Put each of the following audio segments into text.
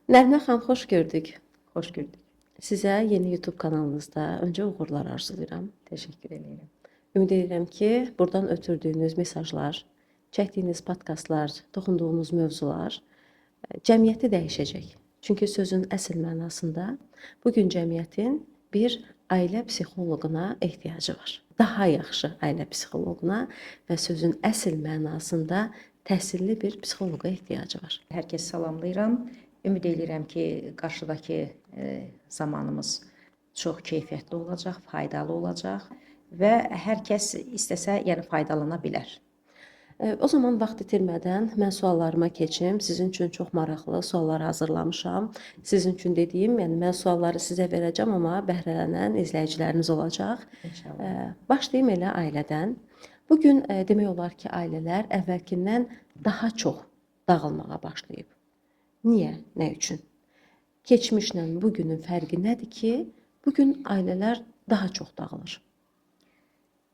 Nərminə xanım, xoş gördük. Xoş gördük. Sizə yeni YouTube kanalınızda öncə uğurlar arzulayıram. Təşəkkür edirəm. Ümid edirəm ki, buradan ötürdüyünüz mesajlar, çəkdiyiniz podkastlar, toxunduğunuz mövzular cəmiyyəti dəyişəcək. Çünki sözün əsl mənasında bu gün cəmiyyətin bir ailə psixoloquna ehtiyacı var. Daha yaxşı ailə psixoloquna və sözün əsl mənasında təhsilli bir psixoloqa ehtiyacı var. Hər kəsi salamlayıram. Ümid edirəm ki, qarşıdakı zamanımız çox keyfiyyətli olacaq, faydalı olacaq və hər kəs istəsə, yəni faydalana bilər. O zaman vaxt itirmədən mən suallarıma keçim. Sizin üçün çox maraqlı suallar hazırlamışam. Sizin üçün dediyim, yəni mən sualları sizə verəcəm, amma bəhrələnən izləyiciləriniz olacaq. İnşallah. Başlayım elə ailədən. Bu gün demək olar ki, ailələr əvvəlkindən daha çox dağılmağa başlayıb. Niyə? Nə üçün? Keçmişlə bugünün fərqi nədir ki, bu gün ailələr daha çox dağılır?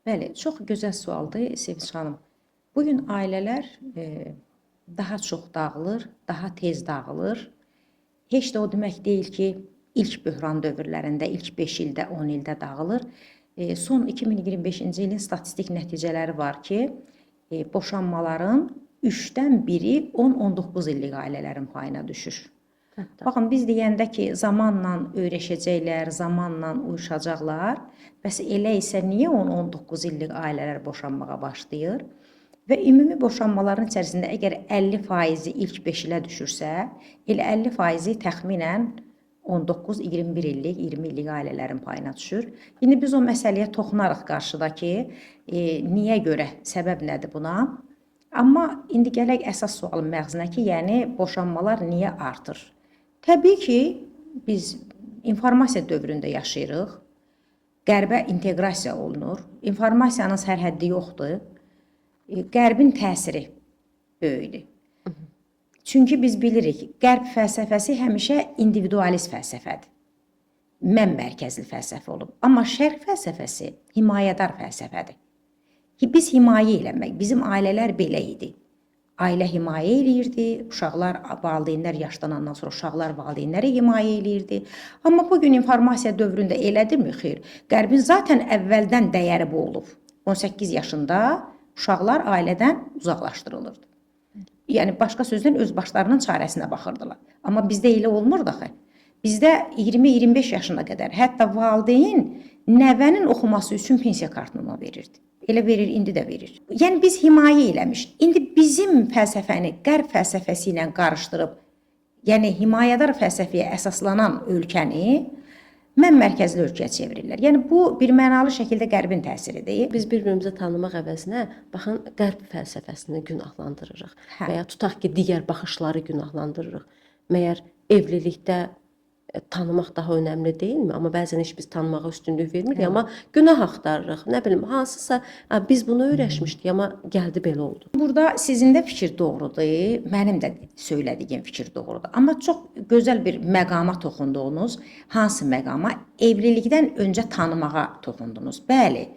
Bəli, çox gözəl sualdır Sevinç xanım. Bu gün ailələr daha çox dağılır, daha tez dağılır. Heç də o demək deyil ki, ilk böhran dövrlərində, ilk 5 ildə, 10 ildə dağılır. Son 2025-ci ilin statistik nəticələri var ki, boşanmaların 3-dən biri 10-19 illik ailələrin payına düşür. Baxın, biz deyəndə ki, zamanla öyrəşəcəklər, zamanla uyuşacaqlar. Bəs elə isə niyə 10-19 illik ailələr boşanmağa başlayır? Və ümumi boşanmaların içərisində əgər 50% ilk 5 ilə düşürsə, elə 50% təxminən 19-21 illik, 20 illik ailələrin payına düşür. İndi biz o məsələyə toxunarıq qarşıdakı, niyə görə, səbəb nədir buna? Amma indi gələk əsas sualın məğzinə ki, yəni boşanmalar niyə artır? Təbii ki, biz informasiya dövründə yaşayırıq, qərbə inteqrasiya olunur, informasiyanın sərhəddi yoxdur, qərbin təsiri böyükdür. Çünki biz bilirik, qərb fəlsəfəsi həmişə individualist fəlsəfədir, mən mərkəzli fəlsəfə olub. Amma şərq fəlsəfəsi himayədar fəlsəfədir. Biz himayə eləmək, bizim ailələr belə idi. Ailə himayə eləyirdi, uşaqlar, valideynlər yaşlanandan sonra uşaqlar valideynləri himayə eləyirdi. Amma bugün informasiya dövründə elədirmi? Xeyr. Qərbin zaten əvvəldən dəyəri bu olub. 18 yaşında uşaqlar ailədən uzaqlaşdırılırdı. Yəni başqa sözlə öz başlarının çarəsinə baxırdılar. Amma bizdə elə olmurdu axı. Bizdə 20-25 yaşına qədər hətta valideyn nəvənin oxuması üçün pensiya kartını verirdi. Elə verir, indi də verir. Yəni biz himayə eləmiş. İndi bizim fəlsəfəni qərb fəlsəfəsi ilə qarışdırıb, yəni himayədar fəlsəfəyə əsaslanan ölkəni mən mərkəzli ölkəyə çevirirlər. Yəni bu bir mənalı şəkildə qərbin təsiridir. Biz bir-birimizi tanımaq əvəzinə baxın qərb fəlsəfəsini günahlandırırıq və ya tutaq ki, digər baxışları günahlandırırıq. Məyər evlilikdə tanımaq daha önəmli deyilmi? Amma bəzən heç biz tanımağa üstünlük vermirik, amma günah axtarırıq. Nə bilim, hansısa biz bunu öyrəşmişdik, amma gəldi belə oldu. Burada sizin də fikir doğrudur, mənim də söylədiyim fikir doğrudur. Amma çox gözəl bir məqama toxundunuz. Hansı məqama? Evlilikdən öncə tanımağa toxundunuz. Bəli,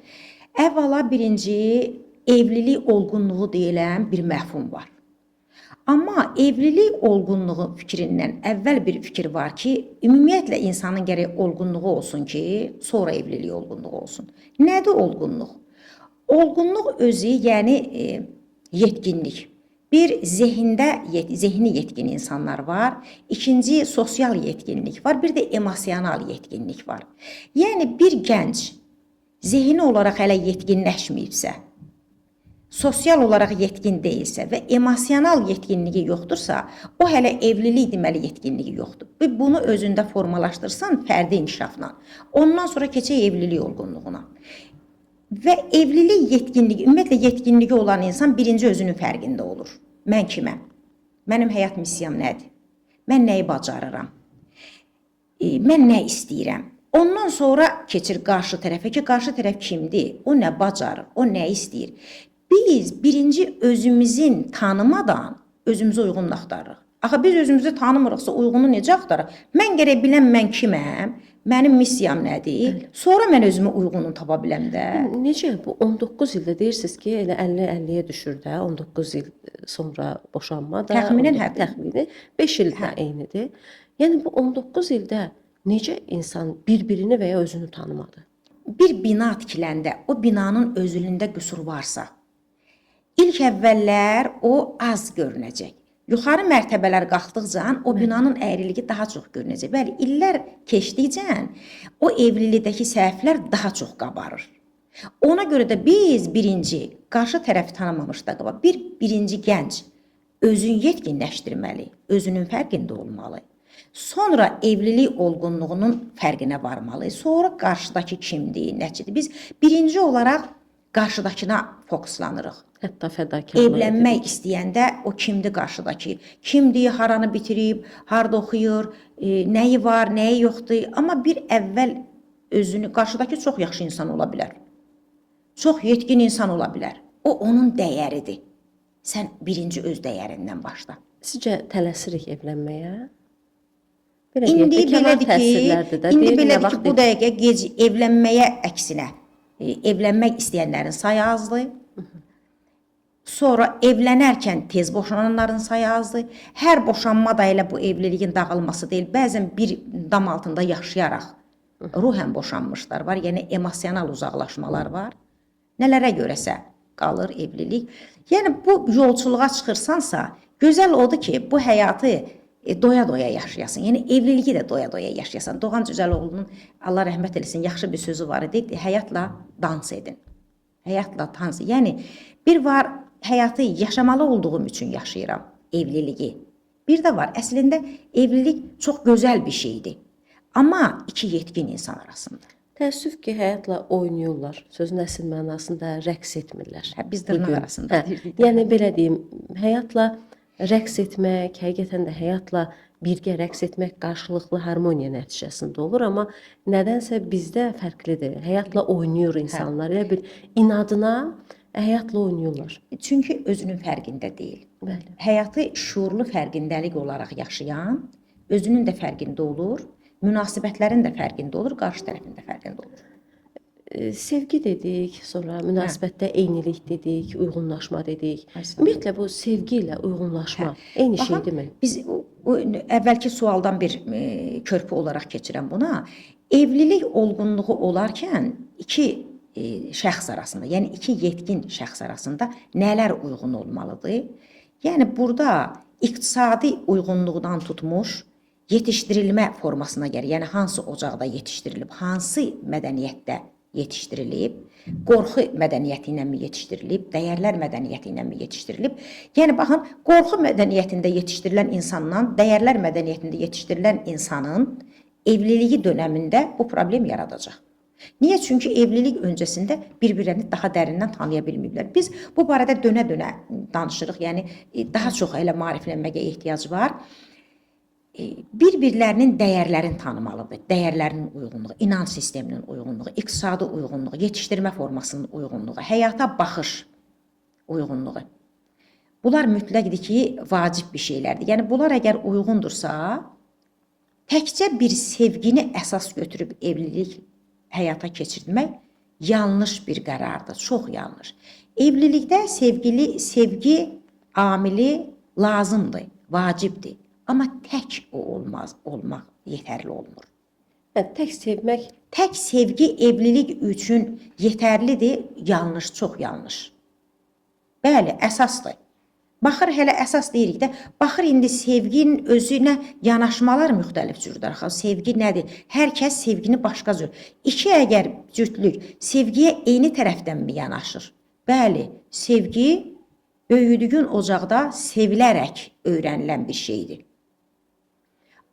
əvvəla birinci evlilik olğunluğu deyilən bir məfhum var. Amma evlilik olğunluğu fikrindən əvvəl bir fikir var ki, ümumiyyətlə insanın gərək olğunluğu olsun ki, sonra evlilik olğunluğu olsun. Nədir olğunluq? Olğunluq özü, yəni yetkinlik. Bir zehni yetkin insanlar var, ikinci sosial yetkinlik var, bir də emosional yetkinlik var. Yəni bir gənc zehni olaraq hələ yetkinləşməyibsə, sosial olaraq yetkin deyilsə və emosional yetkinliyi yoxdursa, o hələ evlilik deməli yetkinliyi yoxdur. Bunu özündə formalaşdırsan fərdi inkişafla. Ondan sonra keçək evlilik olğunluğuna. Və evlilik yetkinliyi, ümumiyyətlə yetkinliyi olan insan birinci özünün fərqində olur. Mən kiməm? Mənim həyat missiyam nədir? Mən nəyi bacarıram? Mən nə istəyirəm? Ondan sonra keçir qarşı tərəfə ki, qarşı tərəf kimdir? O nə bacarır? O nə istəyir? Biz birinci özümüzün tanımadan özümüzə uyğun axtarırıq. Axı biz özümüzü tanımırıqsa uyğunu necə axtaraq? Mən gərək biləm mən kiməm, mənim missiyam nədir? Sonra mən özümü uyğunu tapa biləm də. Necə bu 19 ildə deyirsiniz ki, elə 50-50-yə düşür də, 19 il sonra boşanma da, Təxminən 19 hədir. təxmini 5 il də eynidir. Yəni bu 19 ildə necə insan bir-birini və ya özünü tanımadı? Bir bina tikiləndə o binanın özülündə qüsur varsa, ilk əvvəllər o az görünəcək. Yuxarı mərtəbələr qalxdıqca o binanın əyriliyi daha çox görünəcək. Bəli, illər keçdikcə o evlilikdəki səhvlər daha çox qabarır. Ona görə də biz birinci, qarşı tərəfi tanımamışda qabaq, birinci gənc özünü yetkinləşdirməli, özünün fərqində olmalı. Sonra evlilik olğunluğunun fərqinə varmalı. Sonra qarşıdakı kimdir, nəçidir? Biz birinci olaraq qarşıdakına fokuslanırıq. Hətta fədakarlıq Evlənmək istəyəndə o kimdir qarşıdakı? Kimdir, haranı bitirib, harda oxuyur, nəyi var, nəyi yoxdur? Amma bir əvvəl özünü, qarşıdakı çox yaxşı insan ola bilər. Çox yetkin insan ola bilər. O onun dəyəridir. Sən birinci öz dəyərindən başla. Sizcə tələsirik evlənməyə? İndi belədir ki, bu dəqiqə gec evlənməyə əksinə, evlənmək istəyənlərin sayı azdır. Sonra evlənərkən tez boşananların sayı azdır. Hər boşanma da elə bu evliliyin dağılması deyil. Bəzən bir dam altında yaşayaraq ruhən boşanmışlar var, yəni emosional uzaqlaşmalar var. Nələrə görəsə qalır evlilik. Yəni bu yolçuluğa çıxırsansa, gözəl odur ki, bu həyatı doya-doya yaşayasın. Yəni evliliyi də doya-doya yaşayasan. Doğan Cüzəloğlu'nun Allah rəhmət eləsin yaxşı bir sözü var idi. Həyatla dans edin. Həyatla dans. Yəni bir var həyatı yaşamalı olduğum üçün yaşayıram evliliyi. Bir də var əslində evlilik çox gözəl bir şeydir. Amma iki yetkin insan arasında. Təəssüf ki, həyatla oynayırlar. Sözün əsl mənasında rəqs etmirlər. Biz dırnaq arasında deyirdik. Yəni belə deyim, həyatla rəqs etmək, həqiqətən də həyatla birgə rəqs etmək qarşılıqlı harmoniya nəticəsində olur, amma nədənsə bizdə fərqlidir. Həyatla oynayır insanlar. Elə bir inadına həyatla oynayırlar. Çünki özünün fərqində deyil. Bəli. Həyatı şuurlu fərqindəlik olaraq yaşayan özünün də fərqində olur, münasibətlərin də fərqində olur, qarşı tərəfin də fərqində olur. Sevgi dedik, sonra münasibətdə eynilik dedik, uyğunlaşma dedik. Ümumiyyətlə bu sevgi ilə uyğunlaşma eyni şeydirmi? Biz o əvvəlki sualdan bir körpü olaraq keçirəm buna. Evlilik olğunluğu olarkən iki şəxs arasında, yəni iki yetkin şəxs arasında nələr uyğun olmalıdır? Yəni burada iqtisadi uyğunluqdan tutmuş yetişdirilmə formasına gəlir. Yəni hansı ocaqda yetişdirilib, hansı mədəniyyətdə yetişdirilib, qorxu mədəniyyəti ilə mi yetişdirilib, dəyərlər mədəniyyəti ilə mi yetişdirilib? Yəni baxın, qorxu mədəniyyətində yetişdirilən insandan dəyərlər mədəniyyətində yetişdirilən insanın evliliyi dönəmində bu problem yaradacaq. Niyə? Çünki evlilik öncəsində bir-birini daha dərindən tanıya bilməyiblər. Biz bu barədə dönə-dönə danışırıq. Yəni daha çox elə maariflənməyə ehtiyac var. Bir-birlərinin dəyərlərini tanımalıdır. Dəyərlərinin uyğunluğu, inanc sisteminin uyğunluğu, iqtisadi uyğunluğu, yetişdirmə formasının uyğunluğu, həyata baxış uyğunluğu. Bunlar mütləqdir ki, vacib bir şeylərdir. Yəni bunlar əgər uyğundursa, təkcə bir sevgini əsas götürüb evlilik həyata keçirmək yanlış bir qərardır, çox yanlış. Evlilikdə sevgi amili lazımdır, vacibdir. Amma tək o olmaq yetərli olmur. Tək sevmək, tək sevgi evlilik üçün yetərlidir, yanlış, çox yanlış. Bəli, əsasdır. Baxır, hələ əsas deyirik də, baxır indi sevginin özünə yanaşmalar müxtəlif cürdür. Sevgi nədir? Hər kəs sevgini başqa cür. İki əgər cütlük sevgiyə eyni tərəfdən mi yanaşır? Bəli, sevgi böyüdüyün ocaqda sevilərək öyrənilən bir şeydir.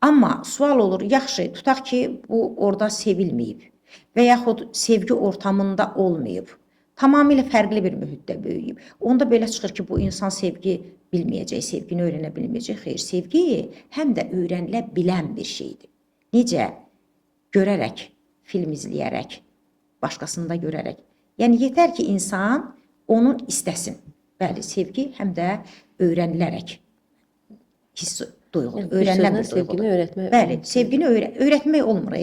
Amma sual olur, yaxşı, tutaq ki, bu orada sevilməyib və yaxud sevgi ortamında olmayıb. Tamamilə fərqli bir mühitdə böyüyüb. Onda belə çıxır ki, bu insan sevgi bilməyəcək, sevgini öyrənə bilməyəcək. Xeyr, sevgi həm də öyrənilə bilən bir şeydir. Necə? Görərək, film izləyərək, başqasında görərək. Yəni, yetər ki, insan onun istəsin. Bəli, sevgi həm də öyrənilərək hiss duyğudur, Yəni bir öyrənilən sözlə bir sevgini duyğudur. öyrətmək Bəli, mümkün. sevgini öyrətmək olmur,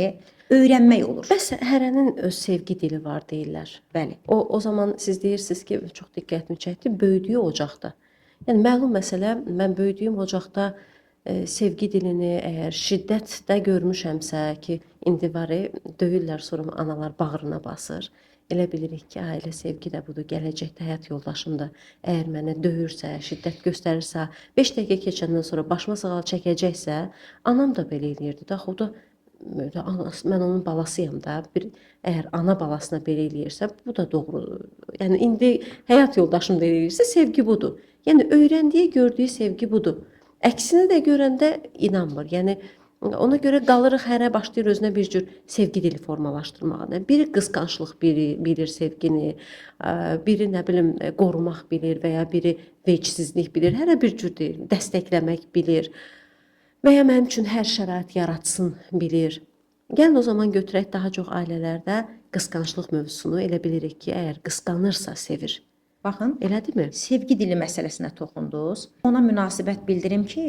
öyrənmək olur. Bəs hərənin öz sevgi dili var deyirlər. Bəli. O zaman siz deyirsiniz ki, çox diqqətimi çəkdi, böyüdüyü ocaqda. Yəni məlum məsələ, mən böyüdüyüm ocaqda sevgi dilini əgər şiddətdə görmüşəmsə ki, indi var, döyürlər, sonra analar bağrına basır. Elə bilirik ki, ailə sevgi də budur. Gələcəkdə həyat yoldaşım da əgər mənə döyürsə, şiddət göstərirsə, 5 dəqiqə keçəndən sonra başıma sığal çəkəcəksə, anam da belə eləyirdi. Daxı o da mən onun balasıyam da. Əgər ana balasına belə eləyirsə, bu da doğrudur. Yəni indi həyat yoldaşım da eləyirsə, sevgi budur. Yəni öyrəndiyi, gördüyü sevgi budur. Əksinə də görəndə inanmır. Yəni ona görə qalırıq hərə başlayır özünə bir cür sevgi dili formalaşdırmağa. Biri qısqanclıq bilir sevgini, biri nə bilim qorumaq bilir və ya biri vecsizlik bilir. Hərə bir cür deyir, dəstəkləmək bilir. Və ya mənim üçün hər şərait yaratsın bilir. Gəlin o zaman götürək daha çox ailələrdə qısqanclıq mövzusunu elə bilirik ki, əgər qısqanırsa sevir. Baxın, Elədirmi? sevgi dili məsələsinə toxundunuz. Ona münasibət bildirim ki,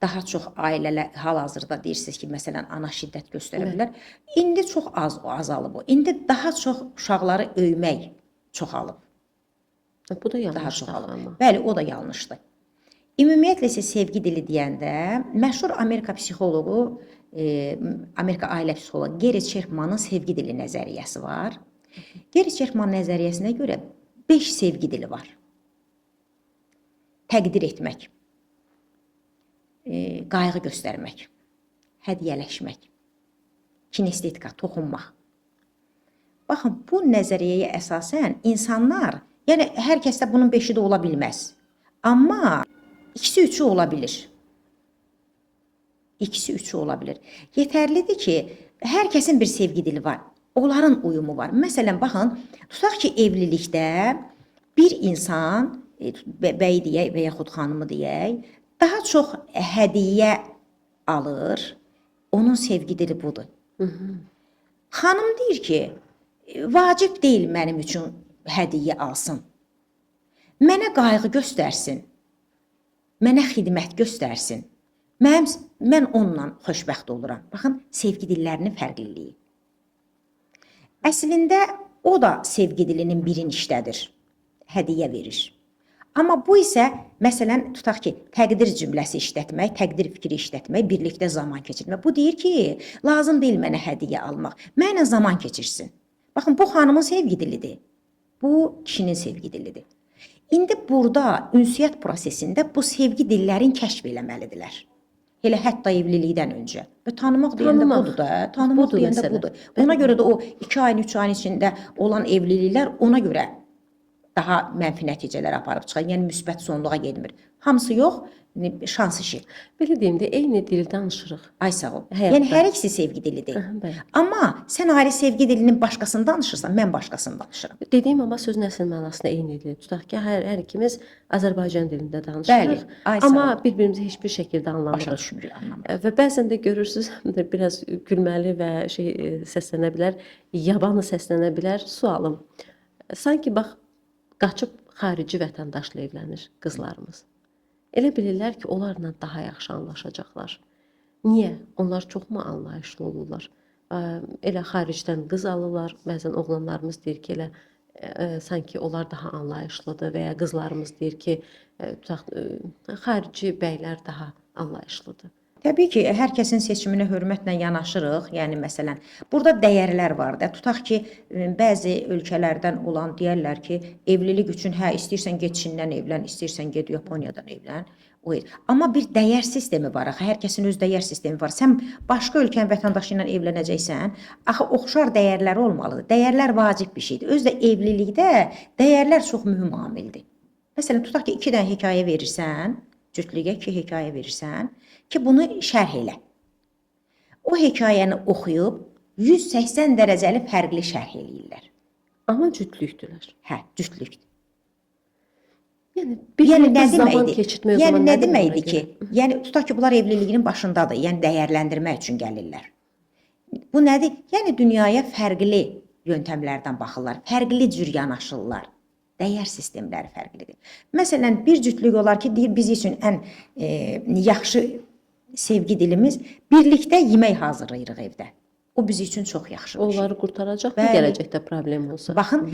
daha çox ailələr hal-hazırda deyirsiniz ki, məsələn, ana şiddət göstərə bilər. İndi çox azalıb o. İndi daha çox uşaqları öymək çoxalıb. Bu da Daha yanlış çoxalıb. amma. Bəli, o da yanlışdır. Ümumiyyətlə isə sevgi dili deyəndə məşhur Amerika psixoloqu, Amerika ailə psixoloqu Geri Çerkmanın sevgi dili nəzəriyyəsi var. Geri Çerkman nəzəriyyəsinə görə 5 sevgi dili var. Təqdir etmək, qayğı göstərmək, hədiyyələşmək, kinestetika, toxunmaq. Baxın, bu nəzəriyyəyə əsasən insanlar, yəni hər kəsdə bunun 5-i də ola bilməz. Amma ikisi, üçü ola bilir. İkisi, üçü ola bilir. Yetərlidir ki, hər kəsin bir sevgi dili var. Onların uyumu var. Məsələn, baxın, tutaq ki, evlilikdə bir insan, bəy deyək və yaxud xanımı deyək, daha çox hədiyyə alır, onun sevgi dili budur. Xanım deyir ki, vacib deyil mənim üçün hədiyyə alsın. Mənə qayğı göstərsin, mənə xidmət göstərsin. Mən onunla xoşbəxt oluram. Baxın, sevgi dillərinin fərqliliyi. Əslində, o da sevgi dilinin birini işlədir, hədiyyə verir. Amma bu isə, məsələn, tutaq ki, təqdir cümləsi işlətmək, təqdir fikri işlətmək, birlikdə zaman keçirmək. Bu deyir ki, lazım deyil mənə hədiyyə almaq, mənə zaman keçirsin. Baxın, bu xanımın sevgi dilidir, bu kişinin sevgi dilidir. İndi burada ünsiyyət prosesində bu sevgi dillərini kəşf eləməlidirlər. Elə hətta evlilikdən öncə. Və tanımaq deyəndə budur da, tanımaq deyəndə budur. Ona görə də o 2 ayın, 3 ayın içində olan evliliklər ona görə daha mənfi nəticələr aparıb çıxar. Yəni müsbət sonluğa getmir. Hamısı yox, şans işi. Belə deyim də, eyni dil danışırıq. Ay sağ ol. Həyatda. Yəni hər ikisi sevgi dilidir. Bəli. Amma sən ayrı sevgi dilinin başqasını danışırsan, mən başqasını danışıram. Dediyim amma sözün əsl mənasında eynidir. Tutaq ki, hər ikimiz Azərbaycan dilində danışırıq. Bəli, ay sağ Amma ol. bir-birimizi heç bir şəkildə Başa anlamırıq. düşmürük, anlamırıq. Və bəzən də görürsüz, biraz gülməli və səslənə bilər, yabanı səslənə bilər. Sualım. Sanki bax, qaçıb xarici vətəndaşla evlənir qızlarımız. Elə bilirlər ki, onlarla daha yaxşı anlaşacaqlar. Niyə? Onlar çoxmu anlayışlı olurlar? Elə xaricdən qız alırlar. Bəzən oğlanlarımız deyir ki, elə sanki onlar daha anlayışlıdır və ya qızlarımız deyir ki, tutaq xarici bəylər daha anlayışlıdır. Təbii ki, hər kəsin seçiminə hörmətlə yanaşırıq. Yəni məsələn, burada dəyərlər var da. Tutaq ki, bəzi ölkələrdən olan deyirlər ki, evlilik üçün istəyirsən get Çindən evlən, istəyirsən get Yaponiyadan evlən. Amma bir dəyər sistemi var. Hər kəsin öz dəyər sistemi var. Sən başqa ölkənin vətəndaşı ilə evlənəcəksən, axı oxşar dəyərlər olmalıdır. Dəyərlər vacib bir şeydir. Özdə evlilikdə dəyərlər çox mühüm amildir. Məsələn, tutaq ki, 2 dənə hekayə verirsən, cütlüyə 2 hekayə verirsən ki, bunu şərh elə. O hekayəni oxuyub 180 dərəcəli fərqli şərh eləyirlər. Amma cütlükdülər. Hə, cütlükdür. Yəni nə zaman deməkdir? keçirtmək o Yəni zaman nə nədir deməkdir buna ki, görə? yəni tutaq ki, bunlar evliliyin başındadır, yəni dəyərləndirmək üçün gəlirlər. Bu nədir? Yəni dünyaya fərqli yöntəmlərdən baxırlar, fərqli cür yanaşırlar. Dəyər sistemləri fərqlidir. Məsələn, bir cütlük olar ki, deyir biz üçün ən yaxşı sevgi dilimiz birlikdə yemək hazırlayırıq evdə. O biz üçün çox yaxşı bir şey. Onları qurtaracaqmı Bəli. gələcəkdə problem olsa? Baxın,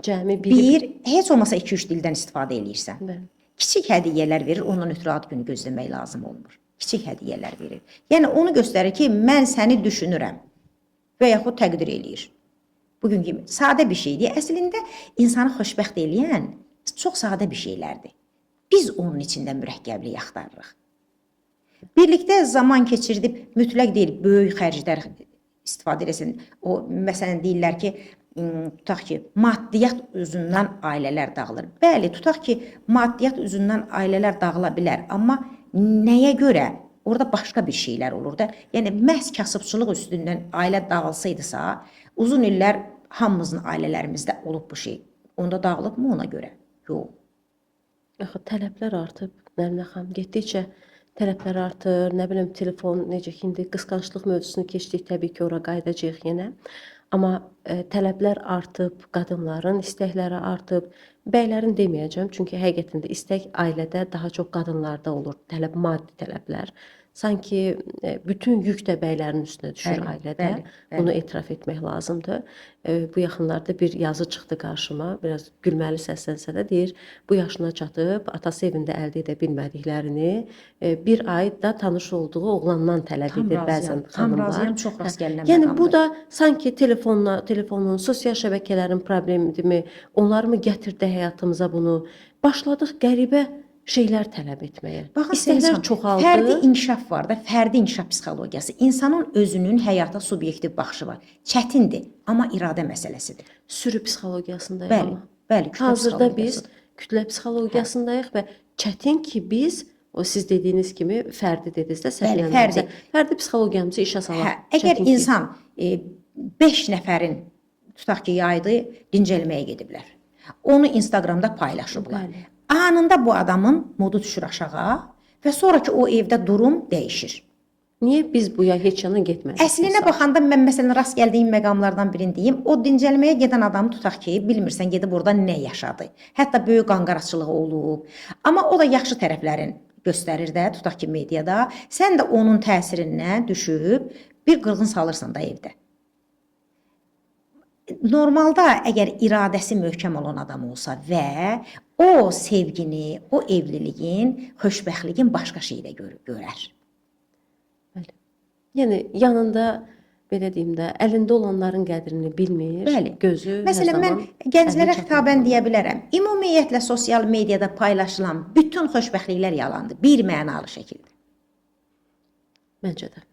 cəmi biri heç olmasa 2-3 dildən istifadə eləyirsən. Bəli. Kiçik hədiyyələr verir, ondan ötürü ad günü gözləmək lazım olmur. Kiçik hədiyyələr verir. Yəni onu göstərir ki, mən səni düşünürəm və yaxud təqdir eləyir. Bugün kimi sadə bir şeydir. Əslində insanı xoşbəxt eləyən çox sadə bir şeylərdir. Biz onun içində mürəkkəblik axtarırıq. Birlikdə zaman keçirdib, mütləq deyil, böyük xərclər istifadə eləsin. O məsələn deyirlər ki, tutaq ki, maddiyyat üzündən ailələr dağılır. Bəli, tutaq ki, maddiyyat üzündən ailələr dağıla bilər, amma nəyə görə? Orada başqa bir şeylər olur da. Yəni məhz kasıbçılıq üstündən ailə dağılsaydısa, uzun illər hamımızın ailələrimizdə olub bu şey. Onda dağılıbmı ona görə? Yox. Axı tələblər artıb, Nərinə xanım, getdikcə tələblər artır, nə bilim telefon necə ki indi qısqanclıq mövzusunu keçdik, təbii ki ora qayıdacağıq yenə. Amma tələblər artıb, qadınların istəkləri artıb, bəylərin deməyəcəm, çünki həqiqətən də istək ailədə daha çox qadınlarda olur, maddi tələblər. Sanki bütün yük də bəylərin üstünə düşür Bəli, ailədə. bəli, bəli. Bunu etiraf etmək lazımdır. Bu yaxınlarda bir yazı çıxdı qarşıma, biraz gülməli səslənsə də deyir, bu yaşına çatıb atası evində əldə edə bilmədiklərini bir ayda tanış olduğu oğlandan tələb Tam edir razıyam, bəzən tam xanımlar. razıyam, çox rast gəlinən Yəni məqamdır. bu da sanki telefonun, sosial şəbəkələrin problemidirmi? Onları mı gətirdi həyatımıza bunu? Başladıq qəribə şeylər tələb etməyə. Baxın, İstəklər insan, çoxaldı. fərdi inkişaf var da, fərdi inkişaf psixologiyası. İnsanın özünün həyata subyektiv baxışı var. Çətindir, amma iradə məsələsidir. Sürü psixologiyasındayıq Bəli, amma. bəli, kütlə Hazırda biz psixologiyası. kütlə psixologiyasındayıq və çətin ki biz o siz dediyiniz kimi fərdi dediniz də Bəli, səhvlənməmizə. Fərdi psixologiyamızı işə salaq. Hə, əgər Çətin ki. insan 5 nəfərin tutaq ki, yaydı dincəlməyə gediblər. Onu Instagramda paylaşıblar. Bəli. Anında bu adamın modu düşür aşağı və sonraki o evdə durum dəyişir. Niyə biz bu ya heç yana getmədik? Əslinə baxanda mən məsələn rast gəldiyim məqamlardan birini deyim. O dincəlməyə gedən adamı tutaq ki, bilmirsən gedib orada nə yaşadı. Hətta böyük qanqaraçılığı olub. Amma o da yaxşı tərəflərin göstərir də, tutaq ki, mediada. Sən də onun təsirindən düşüb bir qırğın salırsan da evdə. Normalda əgər iradəsi möhkəm olan adam olsa və o sevgini, o evliliyin, xoşbəxtliyin başqa şeydə görər. Bəli. Yəni yanında belə deyim də, əlində olanların qədrini bilmir, Bəli. gözü Məsələn, hər mən zaman gənclərə əlinə xitaben deyə bilərəm. Ümumiyyətlə sosial mediada paylaşılan bütün xoşbəxtliklər yalandır, bir mənalı şəkildə. Məncə də.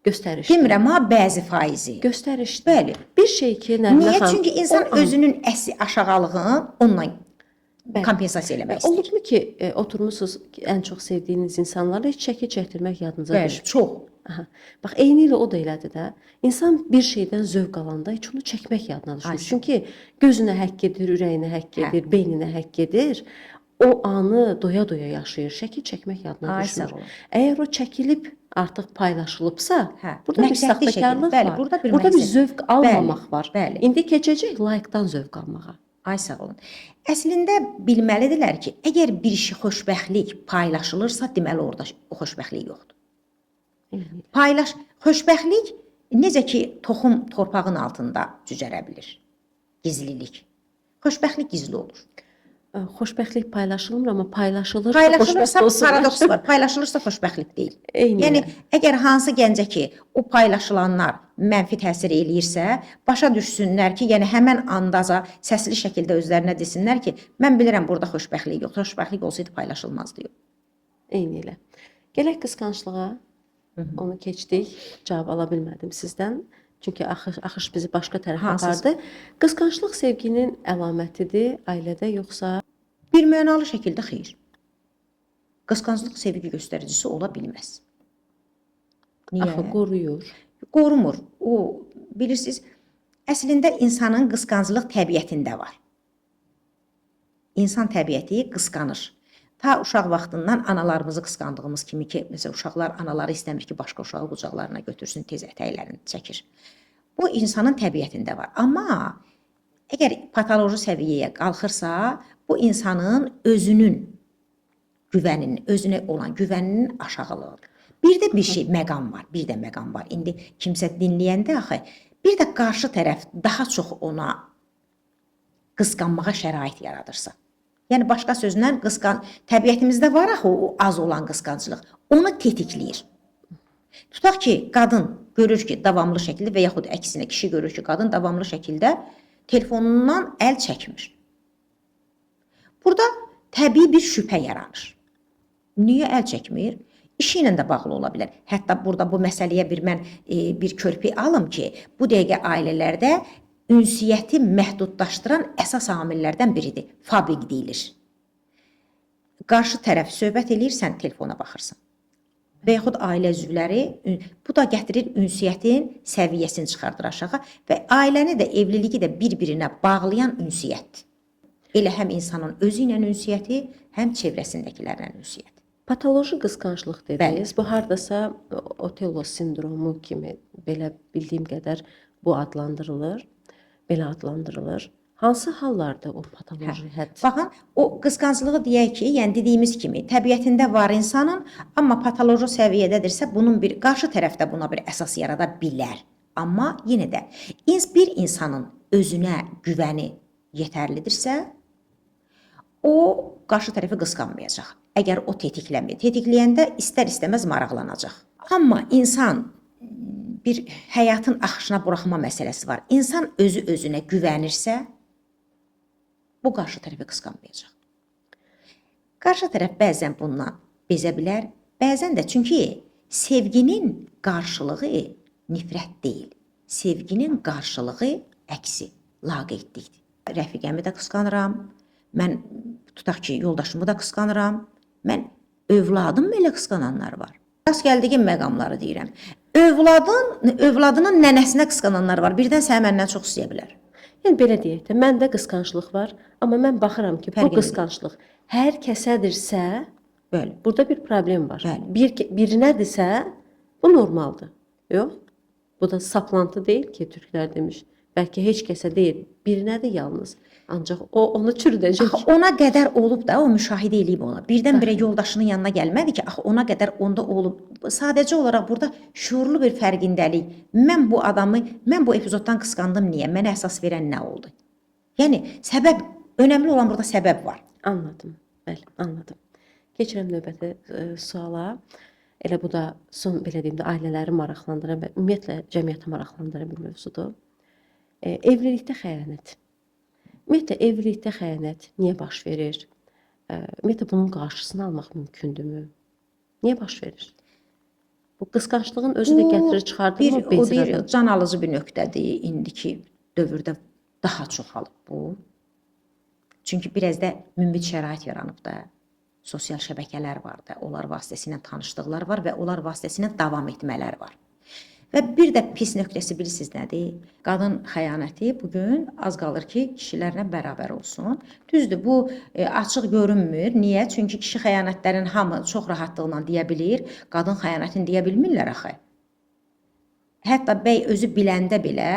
Göstərişdir. Demirəm ha, bəzi faizi. Göstərişdir. Bəli. Bir şey ki, Nərinə Niyə? xanım, Çünki insan o an- özünün aşağılığını onunla Bəli. kompensasiya eləmək istəyir. Olubmu ki, oturmusunuz ən çox sevdiyiniz insanlarla heç çəki çəkdirmək yadınıza Bəli, düşmür? çox. Aha. Bax, eyni ilə o da elədir də. İnsan bir şeydən zövq alanda heç onu çəkmək yadına düşmür. Aynen. Çünki gözünə həkk edir, ürəyinə həkk edir, beyninə həkk edir. O anı doya-doya yaşayır. Şəkil çəkmək yadına Ay, düşmür. sağ olun. Əgər o çəkilib artıq paylaşılıbsa, Hə, burada bir məqsədli saxtakarlıq şəkildə. Bəli, var. burada bir burada bir məqsəd. zövq almamaq Bəli, var. bəli. İndi keçəcək like-dan zövq almağa. Ay sağ olun. Əslində bilməlidirlər ki, əgər bir işi xoşbəxtlik paylaşılırsa, deməli orada o xoşbəxtlik yoxdur. Xoşbəxtlik necə ki toxum torpağın altında cücərə bilir. Gizlilik. Xoşbəxtlik gizli olur. Xoşbəxtlik paylaşılmır, amma paylaşılırsa Paylaşılırsa xoşbəxt olsunlar. paradoks var. Paylaşılırsa xoşbəxtlik deyil. Eyni. Yəni əgər hansı gəncə ki o paylaşılanlar mənfi təsir eləyirsə, başa düşsünlər ki, yəni həmin andaza səsli şəkildə özlərinə desinlər ki, mən bilirəm burada xoşbəxtlik yox. Xoşbəxtlik olsaydı paylaşılmazdı yox. Eyni ilə. Gələk qısqanclığa. Onu keçdik. Cavab ala bilmədim sizdən. Çünki axış bizi başqa tərəfə Hansız? apardı. Qısqanclıq sevginin əlamətidir ailədə yoxsa Bir mənalı şəkildə xeyr. Qısqanclıq sevgi göstəricisi ola bilməz. Niyə? axı qoruyur? Qorumur. O bilirsiniz, əslində insanın qısqanclıq təbiətində var. İnsan təbiəti qısqanır. Ta uşaq vaxtından analarımızı qısqandığımız kimi ki, məsələn, uşaqlar anaları istəmir ki, başqa uşağı qucaqlarına götürsün, tez ətəklərini çəkir. Bu insanın təbiətində var. Amma əgər patoloji səviyyəyə qalxırsa, bu insanın özünün güvəninin, özünə olan güvəninin aşağılığıdır. Bir də bir şey, məqam var, bir də məqam var. İndi kimsə dinləyəndə axı, bir də qarşı tərəf daha çox ona qısqanmağa şərait yaradırsa. Yəni başqa sözlə təbiətimizdə var axı o az olan qısqanclıq. Onu tetikləyir. Tutaq ki, qadın görür ki, davamlı şəkildə və yaxud əksinə kişi görür ki, qadın davamlı şəkildə telefonundan əl çəkmir. Burada təbii bir şübhə yaranır. Niyə əl çəkmir? İşi ilə də bağlı ola bilər. Hətta burada bu məsələyə mən bir körpü alım ki, bu dəqiqə ailələrdə ünsiyyəti məhdudlaşdıran əsas amillərdən biridir. Fabrik deyilir. Qarşı tərəf söhbət eləyirsən, telefona baxırsan. Və yaxud ailə üzvləri, bu da gətirir ünsiyyətin səviyyəsini çıxardır aşağı və ailəni də, evliliyi də bir-birinə bağlayan ünsiyyət. Elə həm insanın özü ilə ünsiyyəti, həm çevrəsindəkilərlə ünsiyyəti. Patoloji qısqanclıq dediniz. Bu hardasa Otello sindromu kimi belə bildiyim qədər bu adlandırılır. Belə adlandırılır. Hansı hallarda o patoloji hədd? Baxın, o qısqanclığı deyək ki, yəni dediyimiz kimi təbiətində var insanın, amma patoloji səviyyədədirsə, bunun bir qarşı tərəfdə buna bir əsas yarada bilər. Amma yenə də bir insanın özünə güvəni yetərlidirsə, o qarşı tərəfi qısqanmayacaq. Əgər o tetikləmir. Tetikləyəndə istər-istəməz maraqlanacaq. Amma insan bir həyatın axışına buraxma məsələsi var. İnsan özü-özünə güvənirsə, bu qarşı tərəfi qısqanmayacaq. Qarşı tərəf bəzən bundan bezə bilər, bəzən də çünki sevginin qarşılığı nifrət deyil. Sevginin qarşılığı əksi, laqeydlikdir. Rəfiqəmi də qısqanıram, mən tutaq ki, yoldaşımı da qısqanıram, mən övladım belə qısqananlar var. Rast gəldiyim məqamları deyirəm. Övladının nənəsinə qısqananlar var. Birdən səni məndən çox istəyə bilər. Yəni belə deyək də, məndə qısqanclıq var, amma mən baxıram ki, bu qısqanclıq hər kəsədirsə, Bəli. burada bir problem var. Bəli. Birinədirsə, bu normaldır. Yox. Bu da saplantı deyil ki, türklər demiş. Bəlkə heç kəsə deyil, birinədir yalnız. Ancaq o onu çürüdəcək. Axı ona qədər olub da, o müşahidə eləyib ona. Birdən-birə yoldaşının yanına gəlmədi ki, axı ona qədər onda olub. Sadəcə olaraq burada şuurlu bir fərqindəlik. Mən bu adamı, mən bu epizoddan qısqandım niyə? Mənə əsas verən nə oldu? Yəni səbəb, önəmli olan burada səbəb var. Anladım. Bəli, anladım. Keçirəm növbəti suala. Elə bu da son belə deyim də ailələri maraqlandıran və ümumiyyətlə cəmiyyəti maraqlandıran bir mövzudur. Evlilikdə xəyanət. Ümumiyyətlə, evlilikdə xəyanət niyə baş verir? Ümumiyyətlə, bunun qarşısını almaq mümkündürmü? Niyə baş verir? Bu qısqanclığın özü də gətirir, çıxardır mı? O bir can alıcı bir nöqtədir. İndiki dövrdə daha çoxalıb bu. Çünki biraz da mümbit şərait yaranıb da. Sosial şəbəkələr var da. Onlar vasitəsilə tanışdıqlar var və onlar vasitəsilə davam etmələr var. Və bir də pis nöqtəsi bilirsiniz nədir? Qadın xəyanəti bugün az qalır ki, kişilərlə bərabər olsun. Düzdür, bu açıq görünmür. Niyə? Çünki kişi xəyanətlərin hamı çox rahatlıqla deyə bilir. Qadın xəyanətini deyə bilmirlər axı. Hətta bəy özü biləndə belə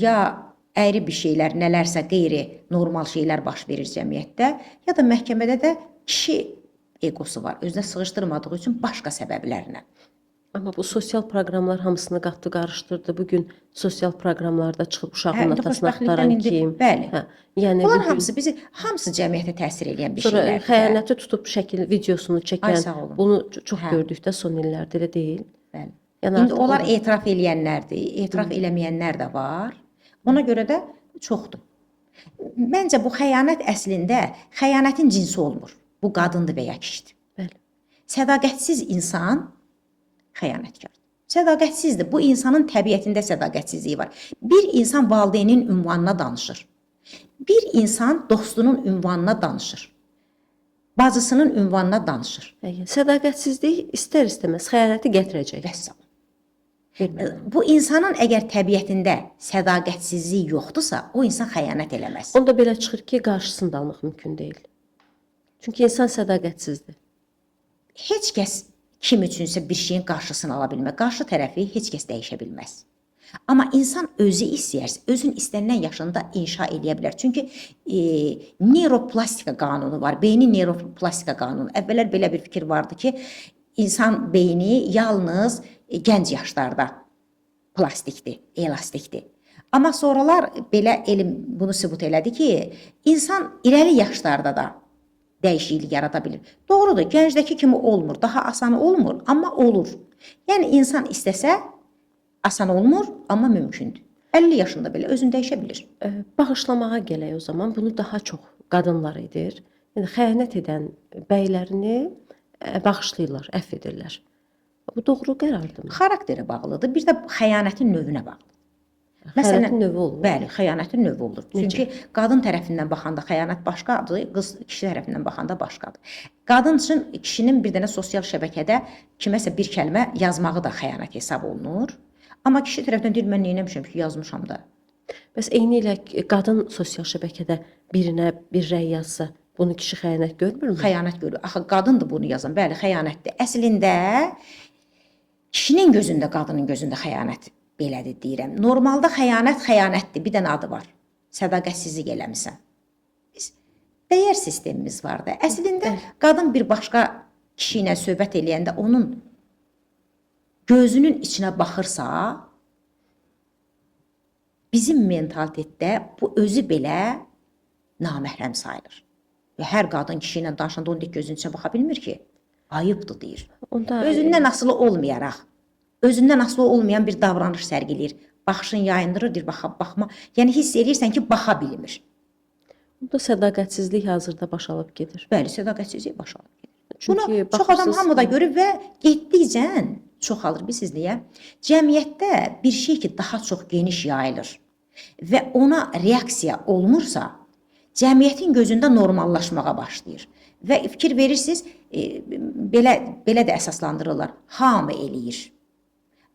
ya əyri bir şeylər, nələrsə qeyri normal şeylər baş verir cəmiyyətdə, ya da məhkəmədə də kişi egosu var. Özünə sığışdırmadığı üçün başqa səbəblərlə. Amma bu sosial proqramlar hamısını qatdı, qarışdırdı. Bugün sosial proqramlarda çıxıb uşağın atasını axtaran kim? Bəli. Yəni bunlar hamısı cəmiyyətə təsir edən bir şeylərdir. şeylərdir. Xəyanəti tutub şəkil videosunu çəkən, bunu çox gördük də son illərdə, elə deyil? Bəli. Yəni İndi onlar etiraf eləyənlərdir, etiraf eləməyənlər də var. Ona görə də çoxdur. Məncə bu xəyanət əslində xəyanətin cinsi olmur. Bu qadındır və ya kişidir. Bəli. Sədaqətsiz insan xəyanətkar. Sədaqətsizdir. Bu insanın təbiətində sədaqətsizliyi var. Bir insan valideynin ünvanına danışır. Bir insan dostunun ünvanına danışır. Bacısının ünvanına danışır. Sədaqətsizlik istər-istəməz xəyanəti gətirəcək. Vəssalam. Bu insanın əgər təbiətində sədaqətsizlik yoxdursa, o insan xəyanət eləməz. Onda belə çıxır ki, qarşısını da almaq mümkün deyil. Çünki insan sədaqətsizdir. Heç kəs kim üçünsə bir şeyin qarşısını ala bilməz. Qarşı tərəfi heç kəs dəyişə bilməz. Amma insan özü istəyərsə, özün istənilən yaşında inşa eləyə bilər. Çünki neuroplastika qanunu var. Beynin neuroplastika qanunu. Əvvəllər belə bir fikir vardı ki, insan beyni yalnız gənc yaşlarda plastikdir, elastikdir. Amma sonralar belə elm bunu sübut elədi ki, insan irəli yaşlarda da dəyişiklik yarada bilir. Doğrudur, gəncdəki kimi olmur, daha asan olmur, amma olur. Yəni insan istəsə asan olmur, amma mümkündür. 50 yaşında belə özünü dəyişə bilir. Bağışlamağa gələk o zaman. Bunu daha çox qadınlar edir. Yəni xəyanət edən bəylərini bağışlayırlar, əfv edirlər. Bu doğru qərardırmı? Xarakterə bağlıdır, bir də xəyanətin növünə bağlıdır. Xəyanətin növü olur. Bəli, xəyanətin növü olur. Çünki qadın tərəfindən baxanda xəyanət başqadır, qız kişi tərəfindən baxanda başqadır. Qadın üçün kişinin bir dənə sosial şəbəkədə kiməsə bir kəlmə yazmağı da xəyanət hesab olunur. Amma kişi tərəfindən deyir, mən neyləmişəm ki, yazmışam da. Bəs eyni ilə qadın sosial şəbəkədə birinə bir rəy yazsa, bunu kişi xəyanət görmürmü? Xəyanət görür. Axı qadındır bunu yazan. Bəli, xəyanətdir. Əslində kişinin gözündə, qadının gözündə xəyanət belədir deyirəm. Normalda xəyanət xəyanətdir. Bir dənə adı var. Sədaqətsizlik eləmisən. Biz dəyər sistemimiz var da. Əslində qadın bir başqa kişi ilə söhbət eləyəndə onun gözünün içinə baxırsa, bizim mentalitetdə bu özü belə naməhrəm sayılır. Və hər qadın kişi ilə danışanda onun gözünün içinə baxa bilmir ki, ayıbdır deyir. Özündən asılı olmayaraq, özündən asılı olmayan bir davranış sərgiləyir. Baxışın yayındırır, deyir, baxma. Yəni hiss edirsən ki, baxa bilmir. Bunda sədaqətsizlik hazırda baş alıb gedir. Bəli, sədaqətsizlik baş alıb gedir. Çünki bunu çox adam hamıda görür və getdikcə çoxalır. Bilirsiniz niyə? Cəmiyyətdə bir şey ki, daha çox geniş yayılır və ona reaksiya olmursa, cəmiyyətin gözündə normallaşmağa başlayır. Və fikir verirsiniz, belə də əsaslandırırlar. Hamı eləyir.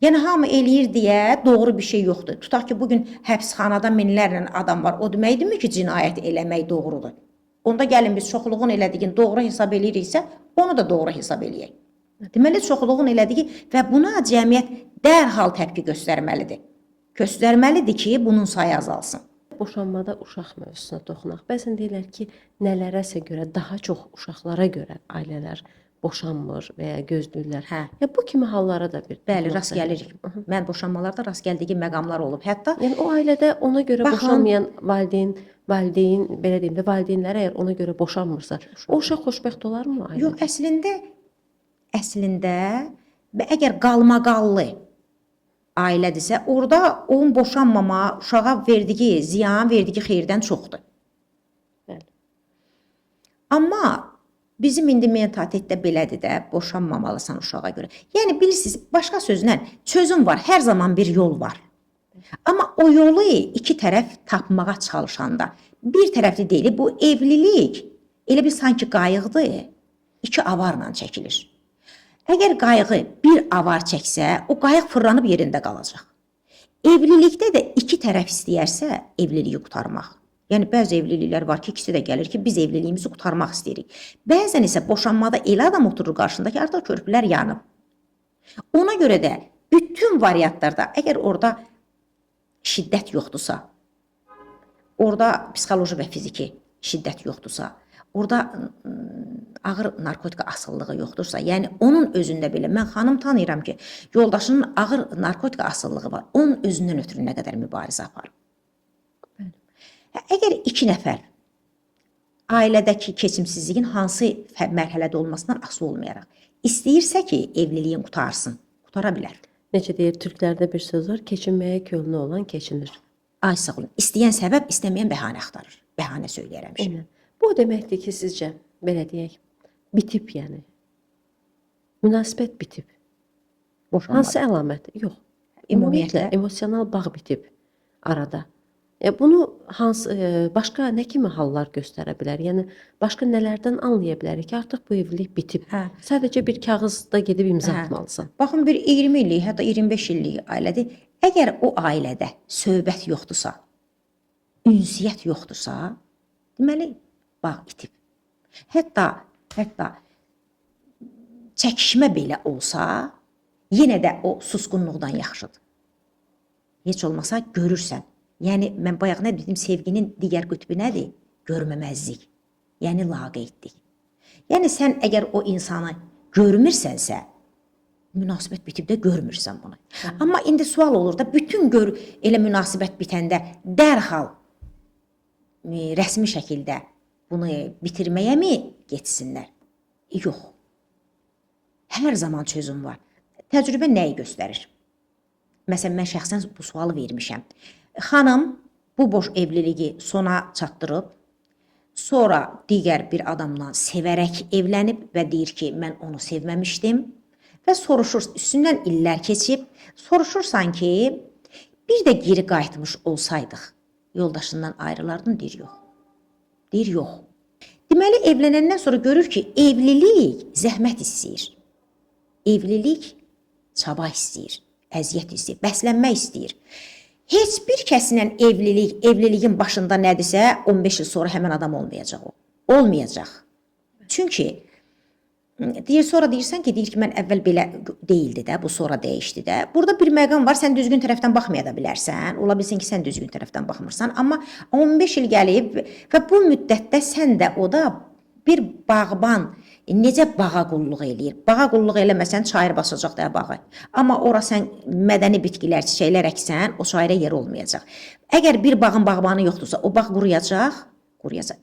Yəni hamı eləyir deyə doğru bir şey yoxdur. Tutaq ki, bugün həbsxanada minlərlə adam var. O deməkdirmi ki, cinayət eləmək doğrudur? Onda gəlin biz çoxluğun elədiyin doğru hesab eləyiriksə, onu da doğru hesab eləyək. Deməli, çoxluğun elədiyi və buna cəmiyyət dərhal təpki göstərməlidir. Göstərməlidir ki, bunun sayı azalsın. Boşanmada uşaq mövzusuna toxunaq. Bəzən deyirlər ki, nələrəsə görə, daha çox uşaqlara görə ailələr boşanmır və ya gözləyirlər. Ya bu kimi hallara da bir Bəli, rast gəlirik. Mən boşanmalarda rast gəldiyim məqamlar olub. Hətta yəni o ailədə ona görə boşanmayan valideyn belə deyim də valideynlər əgər ona görə boşanmırsa, o uşaq xoşbəxt olarmı ailədə? Yox, əslində əgər qalmaqallı ailədirsə, orada onun boşanmama uşağa verdiyi ziyan, verdiyi xeyirdən çoxdur. Bəli. Amma bizim indi mentalitetdə belədir də, boşanmamalısan uşağa görə. Yəni bilirsiniz, başqa sözlə çözüm var, hər zaman bir yol var. Amma o yolu iki tərəf tapmağa çalışanda, bir tərəfli deyil, bu evlilik elə bir sanki qayıqdır, iki avarla çəkilir. Əgər qayığı bir avar çəksə, o qayıq fırlanıb yerində qalacaq. Evlilikdə də iki tərəf istəyərsə, evliliyi qurtarmaq. Yəni bəzi evliliklər var ki, ikisi də gəlir ki, biz evliliyimizi qurtarmaq istəyirik. Bəzən isə boşanmada elə adam oturur qarşında ki, artıq körpülər yanıb. Ona görə də bütün variantlarda, əgər orada şiddət yoxdursa, orada psixoloji və fiziki şiddət yoxdursa, orada ağır narkotika asılılığı yoxdursa, yəni onun özündə belə, mən xanım tanıyıram ki, yoldaşının ağır narkotika asılılığı var, onun özündən ötürü nə qədər mübarizə aparır. Əgər iki nəfər ailədəki keçimsizliyin hansı mərhələdə olmasından asılı olmayaraq istəyirsə ki, evliliyin qutarsın, qutara bilər. Necə deyir, türklərdə bir söz var, keçinməyə könlü olan keçinir. Ay sağ olun, istəyən səbəb, istəməyən bəhanə axtarır. Bəhanə söyləyərəm şey. Bu deməkdir ki, sizcə, belə deyək, bitib yəni. Münasibət bitib. Hansı əlamət? Yox. Ümumiyyətlə, emosional bağ bitib arada. Bunu başqa nə kimi hallar göstərə bilər? Yəni, başqa nələrdən anlaya bilərik ki, artıq bu evlilik bitib. Sadəcə bir kağızda gedib imza atmalısan. Baxın, bir 20 illik, hətta 25 illik ailədir. Əgər o ailədə söhbət yoxdursa, ünsiyyət yoxdursa, deməli, bağ itib. Hətta çəkişmə belə olsa, yenə də o susqunluqdan yaxşıdır. heç olmasa görürsən. Yəni mən bayaq nə dedim, sevginin digər qütbü nədir? Görməməzlik. Yəni laqeydlik. Yəni sən əgər o insanı görmürsənsə, münasibət bitib də görmürsən bunu. Amma indi sual olur da, bütün elə münasibət bitəndə dərhal rəsmi şəkildə bunu bitirməyə mi getsinlər? Yox. Hər zaman çözüm var. Təcrübə nəyi göstərir? Məsələn, mən şəxsən bu sualı vermişəm. Xanım bu boş evliliyi sona çatdırıb, sonra digər bir adamla sevərək evlənib və deyir ki, mən onu sevməmişdim və soruşur, üstündən illər keçib, soruşursan ki, bir də geri qayıtmış olsaydıq, yoldaşından ayrılardın, deyir yox. Deyir yox. Deməli, evlənəndən sonra görür ki, evlilik zəhmət istəyir. Evlilik çaba istəyir, əziyyət istəyir, bəslənmək istəyir. Heç bir kəslə evliliyin başında nədirsə, 15 il sonra həmən adam olmayacaq o. Olmayacaq. Çünki sonra deyirsən ki, deyir ki, mən əvvəl belə deyildi də, bu sonra dəyişdi də. Burada bir məqam var, sən düzgün tərəfdən baxmaya da bilərsən. Ola bilsin ki, sən düzgün tərəfdən baxmırsan. Amma 15 il gəlib və bu müddətdə sən də o da bir bağban necə bağa qulluq eləyir? Bağa qulluq eləməsən çayır basacaq da bağı. Amma ora sən mədəni bitkilər, çiçəklər əksən, o çayıra yer olmayacaq. Əgər bir bağın bağbanı yoxdursa, o bağ quruyacaq.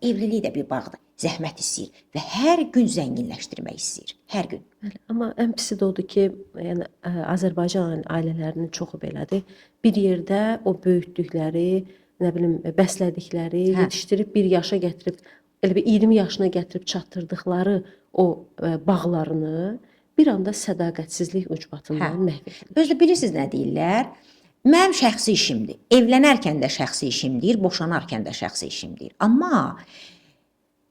Evlilik də bir bağdır. Zəhmət istəyir və hər gün zənginləşdirmək istəyir. Hər gün. Bəli, amma ən pisi də odur ki, yəni Azərbaycan ailələrinin çoxu belədir. Bir yerdə o böyütdükləri, nə bilim, bəslədikləri, yetişdirib bir yaşa gətirib, elə bir 20 yaşına gətirib çatdırdıqları o bağlarını bir anda sədaqətsizlik ucbatından məhv edirlər. Özü bilirsiniz nə deyirlər? Mənim şəxsi işimdir. Evlənərkən də şəxsi işimdir, boşanarkən də şəxsi işimdir. Amma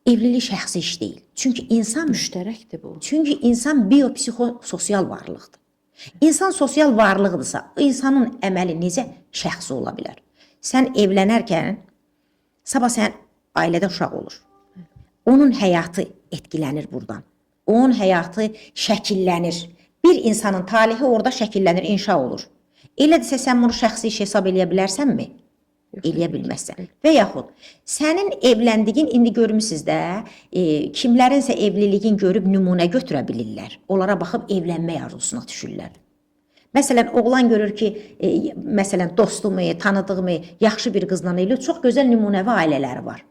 evlilik şəxsi iş deyil. Çünki insan Müştərəkdir bu. Çünki insan biopsixososial varlıqdır. İnsan sosial varlıqdırsa, insanın əməli necə şəxsi ola bilər? Sən evlənərkən sabah sən ailədə uşaq olur. Onun həyatı etkilənir buradan. Onun həyatı şəkillənir. Bir insanın talihi orada şəkillənir, inşa olur. Elədirsə sən bunu şəxsi iş hesab eləyə bilərsənmi? Eləyə bilməzsən. Və yaxud sənin evləndiyin, indi görmüsünüz də, kimlərinsə evliliyin görüb nümunə götürə bilirlər. Onlara baxıb evlənmək arzusuna düşürlər. Məsələn, oğlan görür ki, məsələn, dostumu, tanıdığımı, yaxşı bir qızla eləyir, çox gözəl nümunəvi ailələri var.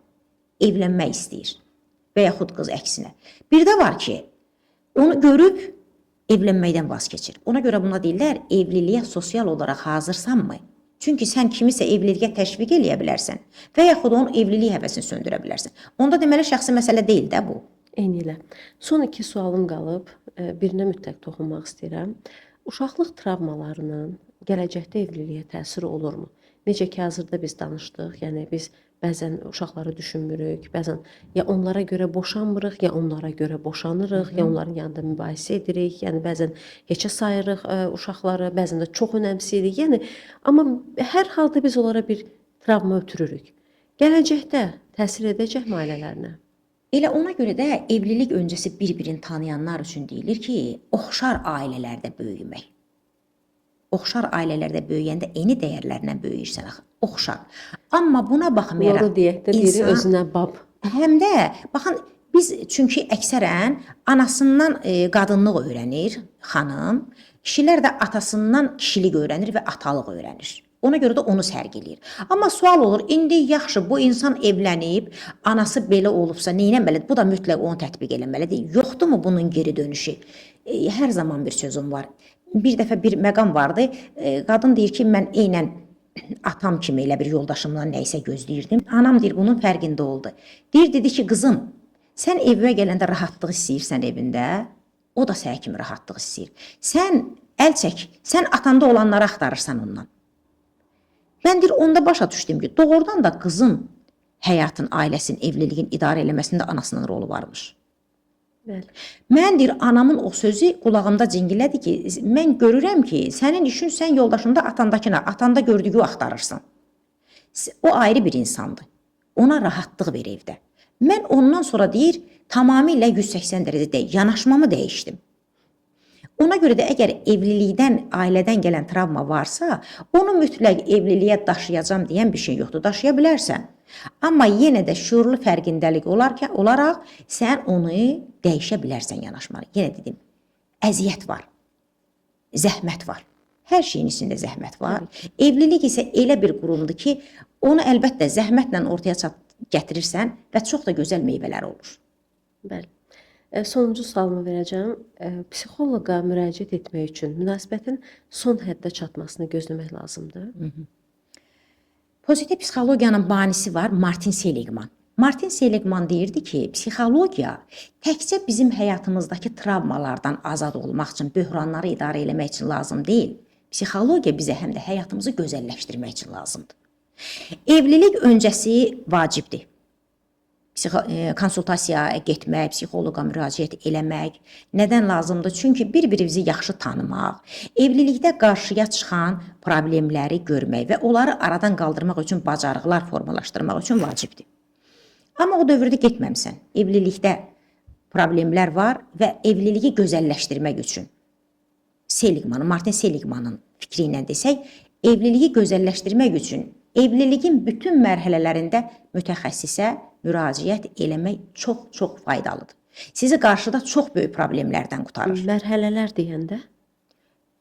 Evlənmək istəyir. Və yaxud qız əksinə. Bir də var ki, onu görüb evlənməkdən vaz keçir. Ona görə buna deyirlər, evliliyə sosial olaraq hazırsanmı? Çünki sən kimisə evliliyə təşviq eləyə bilərsən və yaxud onun evlilik həvəsini söndürə bilərsən. Onda deməli şəxsi məsələ deyil də bu. Eyni elə. Son 2 sualım qalıb, birinə mütləq toxunmaq istəyirəm. Uşaqlıq travmalarının gələcəkdə evliliyə təsiri olurmu? Necə ki, hazırda biz danışdıq, yəni biz bəzən uşaqları düşünmürük, bəzən ya onlara görə boşanmırıq, ya onlara görə boşanırıq, ya onların yanında mübahisə edirik, yəni bəzən heçə sayırıq uşaqları, bəzən də çox önəmsiyirik. Yəni, amma hər halda biz onlara bir travma ötürürük. Gələcəkdə təsir edəcəkmi ailələrinə? Elə ona görə də evlilik öncəsi bir-birini tanıyanlar üçün deyilir ki, oxşar ailələrdə böyümək. Oxşar ailələrdə böyüyəndə eyni dəyərlərlə böyüyürsən axı. Oxşar. Amma buna baxmayaraq Doğru deyək də biri özünə bab. Həm də baxın biz çünki əksərən anasından qadınlıq öyrənir xanım, kişilər də atasından kişilik öyrənir və atalıq öyrənir. Ona görə də onu sərgiləyir. Amma sual olur, indi yaxşı bu insan evlənib, anası belə olubsa nə etməlidir? Bu da mütləq onu tətbiq eləməlidir. Yoxdurmu bunun geri dönüşü? Hər zaman bir sözüm var. Bir dəfə bir məqam vardı. Qadın deyir ki, mən eynən atam kimi elə bir yoldaşımdan nə isə gözləyirdim. Anam deyir, bunun fərqində oldu. Dedi ki, qızım, sən evə gələndə rahatlıq istəyirsən evində, o da sənə kimi rahatlıq istəyir. Sən əl çək, sən atanda olanları axtarırsan ondan. Mən deyir, onda başa düşdüm ki, doğrudan da qızın həyatın, ailəsin, evliliyin idarə eləməsində anasının rolu varmış. Bəli. Mən deyir, anamın o sözü qulağımda cingillədi ki, mən görürəm ki, sənin işin sən yoldaşında atandakına, atanda gördüyü axtarırsan. O ayrı bir insandır. Ona rahatlıq ver evdə. Mən ondan sonra deyir, tamamilə 180 dərəcə deyil, yanaşmamı dəyişdim. Ona görə də əgər evlilikdən, ailədən gələn travma varsa, onu mütləq evliliyə daşıyacam deyən bir şey yoxdur. Daşıya bilərsən. Amma yenə də şuurlu fərqindəlik olaraq sən onu dəyişə bilərsən yanaşmanı. Yenə dedim, əziyyət var, zəhmət var. Hər şeyin içində zəhmət var. Evlilik isə elə bir qurumdur ki, onu əlbəttə zəhmətlə ortaya gətirirsən və çox da gözəl meyvələri olur. Bəli. Sonuncu sualımı verəcəm. Psixoloqa müraciət etmək üçün münasibətin son həddə çatmasını gözləmək lazımdır. Pozitiv psixologiyanın banisi var Martin Seligman. Martin Seligman deyirdi ki, psixologiya təkcə bizim həyatımızdakı travmalardan azad olmaq üçün, böhranları idarə etmək üçün lazım deyil. Psixologiya bizə həm də həyatımızı gözəlləşdirmək üçün lazımdır. Evlilik öncəsi vacibdir. Konsultasiyaya getmək, psixoloqa müraciət eləmək nədən lazımdır? Çünki bir-birimizi yaxşı tanımaq, evlilikdə qarşıya çıxan problemləri görmək və onları aradan qaldırmaq üçün bacarıqlar formalaşdırmaq üçün vacibdir. Amma o dövrdə getməmisən. Evlilikdə problemlər var və evliliyi gözəlləşdirmək üçün Martin Seligmanın fikri ilə desək, evliliyi gözəlləşdirmək üçün evliliyin bütün mərhələlərində mütəxəssisə müraciət eləmək çox faydalıdır. Sizi qarşıda çox böyük problemlərdən qurtarır. Mərhələlər deyəndə?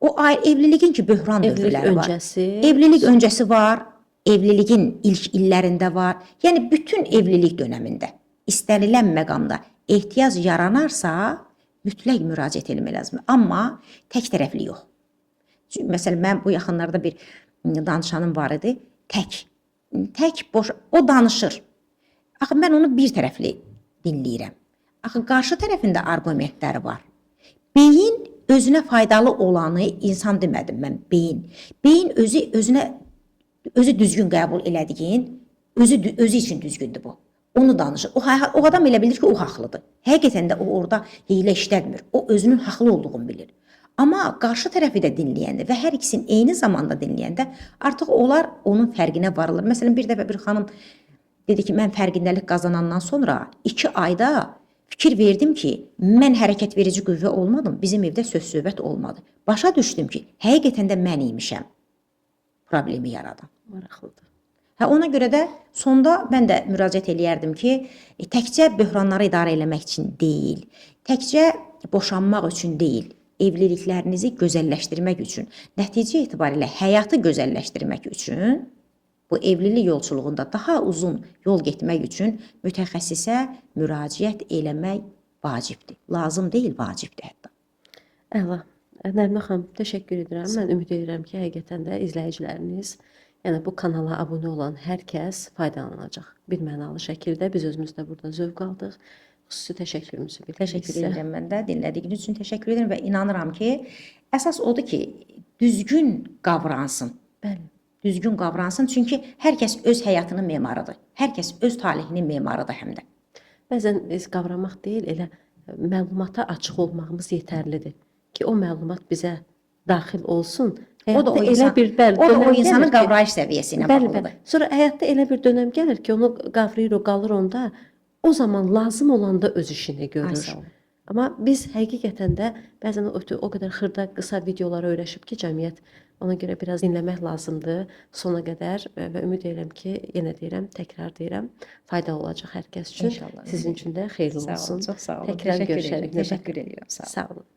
O evliliyin ki, böhran dövrləri var. Evlilik öncəsi var, evliliyin ilk illərində var. Yəni, bütün evlilik dönəmində istənilən məqamda ehtiyac yaranarsa, mütləq müraciət eləmək lazımdır. Amma tək tərəfli yox. Məsələn, mən bu yaxınlarda bir danışanım var idi. Tək boş, o danışır. Axı, mən onu bir tərəfli dinləyirəm. Axı, qarşı tərəfində arqumentləri var. Beyin özünə faydalı olanı insan demədim mən, beyin. Beyin özü düzgün qəbul elədiyin, özü üçün düzgündür bu. Onu danışır. O adam elə bilir ki, o haqlıdır. Həqiqətən də o orada hiylə işlətmir. O özünün haqlı olduğunu bilir. Amma qarşı tərəfi də dinləyəndə və hər ikisini eyni zamanda dinləyəndə artıq onlar onun fərqinə varılır. Məsələn, bir dəfə bir xanım dedi ki, mən fərqindəlik qazanandan sonra 2 ayda fikir verdim ki, mən hərəkət verici qüvvə olmadım, bizim evdə söz-söhbət olmadı. Başa düşdüm ki, həqiqətən də mən imişəm problemi yaradan. Maraqlıdır. Ona görə də sonda mən də müraciət eləyərdim ki, təkcə böhranları idarə eləmək üçün deyil, təkcə boşanmaq üçün deyil, evliliklərinizi gözəlləşdirmək üçün, nəticə etibarilə həyatı gözəlləşdirmək üçün, bu evlilik yolculuğunda daha uzun yol getmək üçün mütəxəssisə müraciət eləmək vacibdir. Lazım deyil, vacibdir hətta. Əla. Nərminə xanım, təşəkkür edirəm. Mən ümid edirəm ki, həqiqətən də izləyiciləriniz, yəni bu kanala abunə olan hər kəs faydalanacaq. Birmənalı şəkildə biz özümüz də burada zövq aldıq. Xüsusi təşəkkürümüzü bildirirəm. Təşəkkür edirəm mən də. Dinlədiyiniz üçün təşəkkür edirəm və inanıram ki, əsas odur ki, düzgün qavransın. Bəli. Düzgün qavransın, çünki hər kəs öz həyatının memarıdır. Hər kəs öz talihinin memarıdır həm də. Bəzən biz qavramaq deyil, elə məlumata açıq olmağımız yetərlidir ki, o məlumat bizə daxil olsun. O da o insanın qavrayış səviyyəsi ilə bağlıdır. Sonra həyatda elə bir dönəm gəlir ki, onu qavrayır, o qalır onda, o zaman lazım olanda öz işini görür. Amma biz həqiqətən də bəzən o qədər xırda, qısa videolara öyrəşib ki, cəmiyyət ona görə biraz dinləmək lazımdır sona qədər və ümid edirəm ki, yenə deyirəm, təkrar deyirəm, faydalı olacaq hər kəs üçün. İnşallah. Sizin üçün də xeyirli olsun. Çox sağ olun. Təkrar görüşərik. Təşəkkür edirəm. Sağ olun.